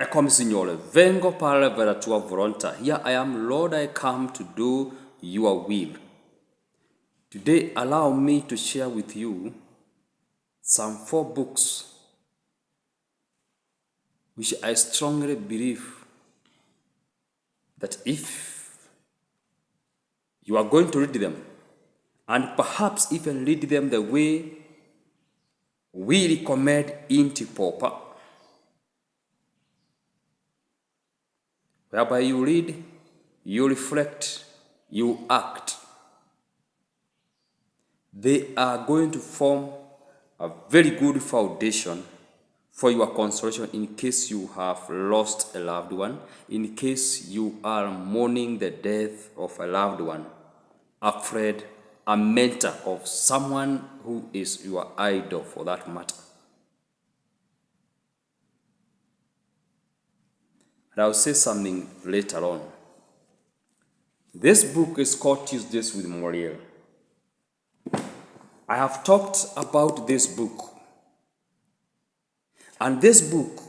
Eccomi Signore, vengo per la tua volontà. Here I am, Lord, I come to do your will. Today, allow me to share with you some 4 books which I strongly believe that if you are going to read them, and perhaps even read them the way we recommend in TPOOPA, whereby you read, you reflect, you act, they are going to form a very good foundation for your consolation in case you have lost a loved one, in case you are mourning the death of a loved one, a friend, a mentor of someone who is your idol for that matter. And I'll say something later on. This book is called Tuesdays with Moriel. I have talked about this book. And this book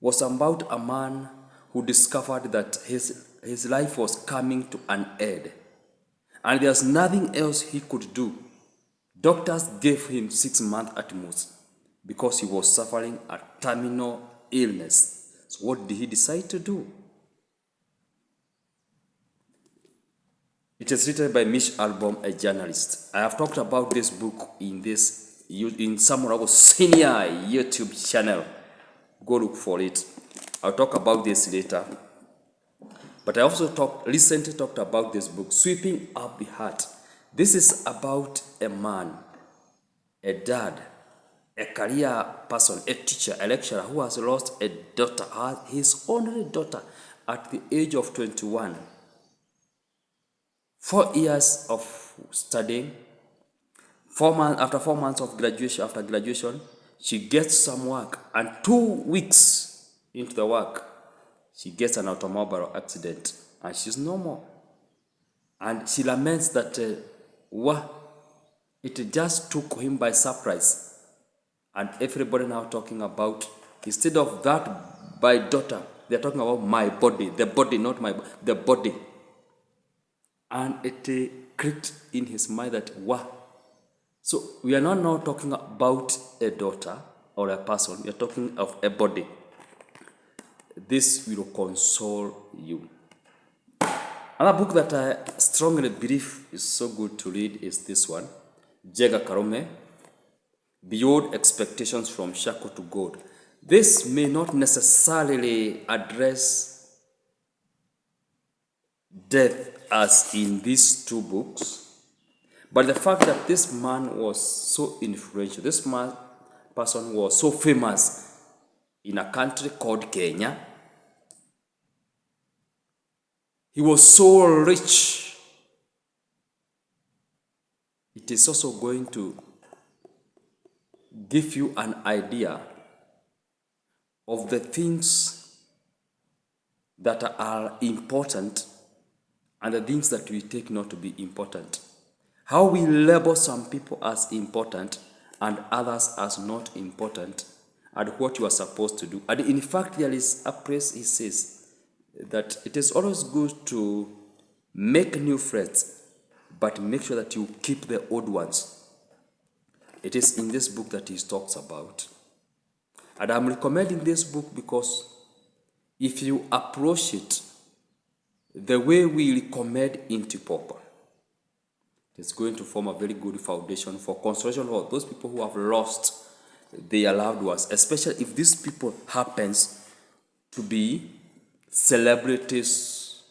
was about a man who discovered that his life was coming to an end. And there's nothing else he could do. Doctors gave him 6 months at most because he was suffering a terminal illness. So what did he decide to do? It is written by Mitch Albom, a journalist. I have talked about this book in some of our senior YouTube channel. Go look for it. I'll talk about this later. But I also recently talked about this book, Sweeping Up the Heart. This is about a man, a dad, a career person, a teacher, a lecturer who has lost a daughter, his only daughter, at the age of 21. 4 years of studying, after 4 months of graduation, she gets some work, and 2 weeks into the work, she gets an automobile accident, and she's no more. And she laments that it just took him by surprise. And everybody now talking about, instead of that by daughter, they're talking about my body, the body, not my body, the body. And it clicked in his mind that, wow. So we are not now talking about a daughter or a person, we are talking of a body. This will console you. Another book that I strongly believe is so good to read is this one, Jega Karome, Beyond Expectations from Shackle to God. This may not necessarily address death as in these 2 books, but the fact that this man was so influential, this person was so famous in a country called Kenya, he was so rich, it is also going to give you an idea of the things that are important and the things that we take not to be important. How we label some people as important and others as not important, and what you are supposed to do. And in fact, there is a place he says that it is always good to make new friends, but make sure that you keep the old ones. It is in this book that he talks about. And I'm recommending this book because if you approach it the way we recommend in TPOOPA, it's going to form a very good foundation for consolation for those people who have lost their loved ones, especially if these people happens to be celebrities,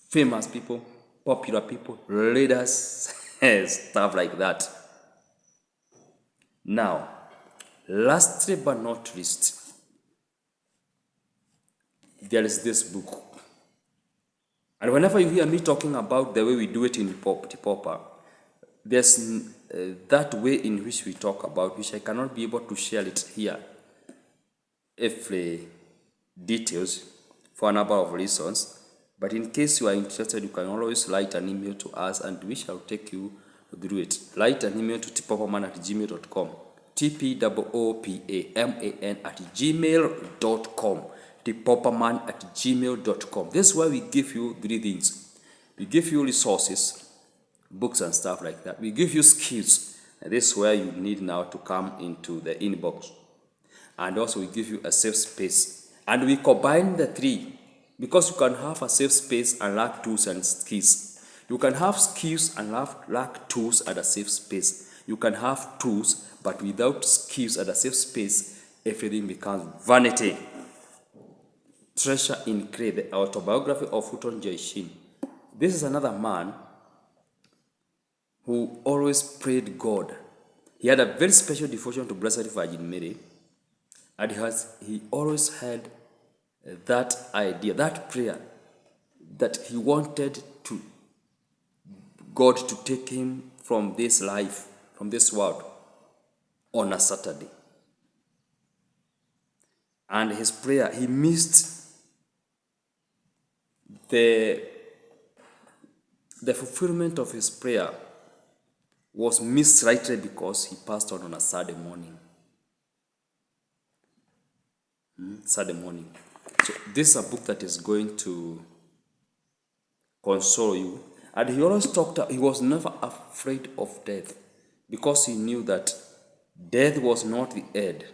famous people, popular people, leaders, stuff like that. Now, lastly but not least, there is this book. And whenever you hear me talking about the way we do it in TPOOPA, there's that way in which we talk about, which I cannot be able to share it here, if details, for a number of reasons. But in case you are interested, you can always write an email to us and we shall take you through it. Write an email to tpoopaman@gmail.com tpoopaman tpoopaman@gmail.com. This is where we give you 3 things. We give you resources, books and stuff like that. We give you skills. And this is where you need now to come into the inbox. And also we give you a safe space. And we combine the 3 because you can have a safe space and lack tools and skills. You can have skills and lack tools and a safe space. You can have tools, but without skills and a safe space, everything becomes vanity. Treasure in Clay, the autobiography of Futon Jaishin. This is another man who always prayed God. He had a very special devotion to Blessed Virgin Mary, and he always had that idea, that prayer, that he wanted to God to take him from this life, from this world, on a Saturday. And his prayer, he missed the fulfillment of his prayer was missed rightly because he passed on a Saturday morning. Saturday morning. So this is a book that is going to console you. And he always he was never afraid of death because he knew that death was not the end.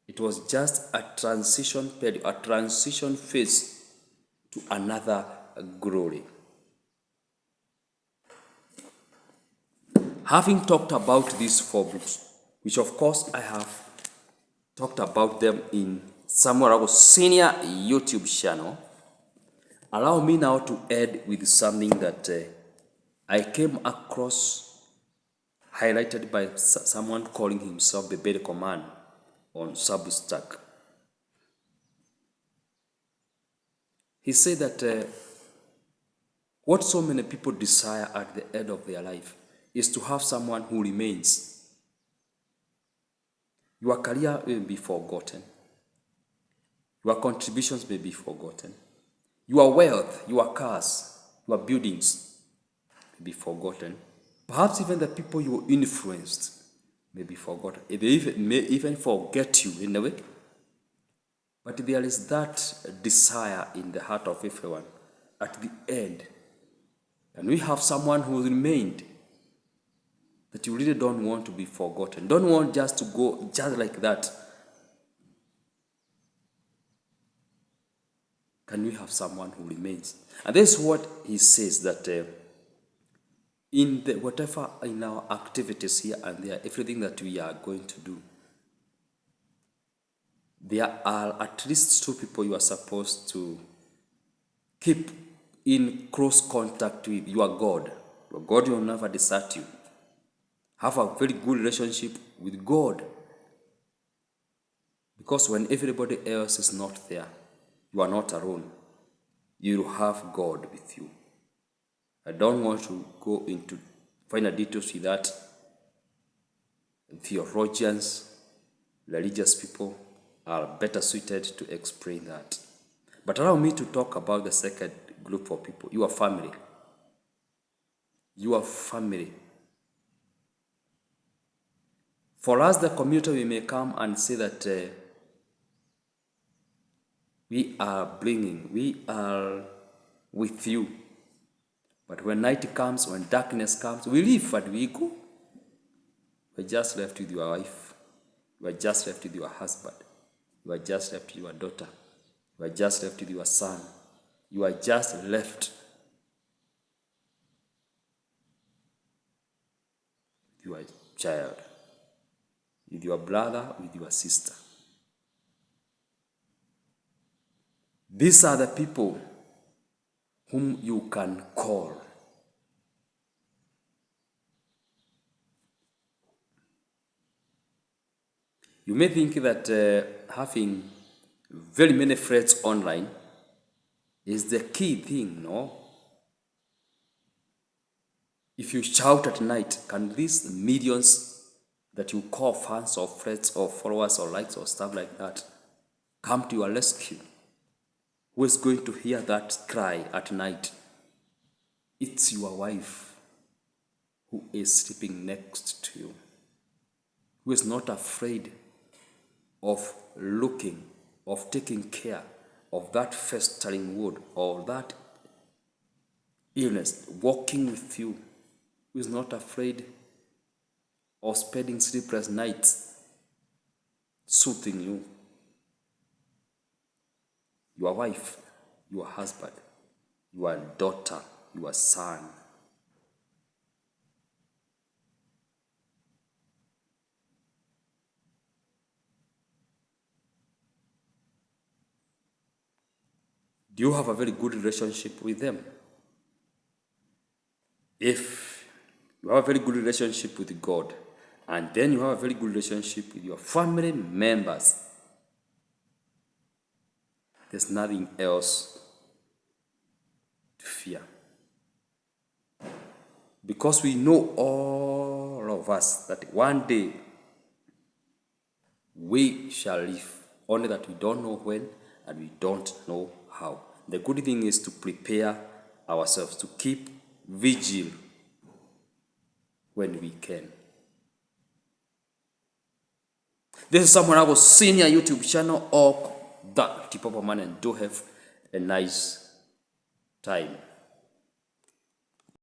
It was just a transition period, a transition phase to another glory. Having talked about these 4 books, which of course I have talked about them in Samuel Ago's senior YouTube channel, allow me now to add with something that I came across highlighted by someone calling himself the Biblical Man on Substack. He said that what so many people desire at the end of their life is to have someone who remains. Your career may be forgotten. Your contributions may be forgotten. Your wealth, your cars, your buildings may be forgotten. Perhaps even the people you influenced may be forgotten. They may even forget you in a way. But there is that desire in the heart of everyone at the end. And we have someone who remained that you really don't want to be forgotten. Don't want just to go just like that. Can we have someone who remains? And this is what he says, that in our activities here and there, everything that we are going to do, there are at least 2 people you are supposed to keep in close contact with. Your God. Your God will never desert you. Have a very good relationship with God. Because when everybody else is not there, you are not alone. You will have God with you. I don't want to go into finer details with that. Theologians, religious people are better suited to explain that. But allow me to talk about the second group of people, your family. Your family. For us, the community, we may come and say that we are with you. But when night comes, when darkness comes, we leave and we go. We're just left with your wife. You are just left with your husband. You are just left with your daughter. You are just left with your son. You are just left with your child, with your brother, with your sister. These are the people whom you can call. You may think that having very many friends online is the key thing, no? If you shout at night, can these millions that you call fans or friends or followers or likes or stuff like that come to your rescue? Who is going to hear that cry at night? It's your wife who is sleeping next to you. who is not afraid of looking, of taking care of that festering wound or that illness, walking with you, who is not afraid of spending sleepless nights soothing you, your wife, your husband, your daughter, your son. Do you have a very good relationship with them? If you have a very good relationship with God, and then you have a very good relationship with your family members, there's nothing else to fear. Because we know, all of us, that one day we shall live, only that we don't know when and we don't know how. The good thing is to prepare ourselves, to keep vigil when we can. This is someone I was seeing on YouTube channel of that TPOOPA Man, and do have a nice time.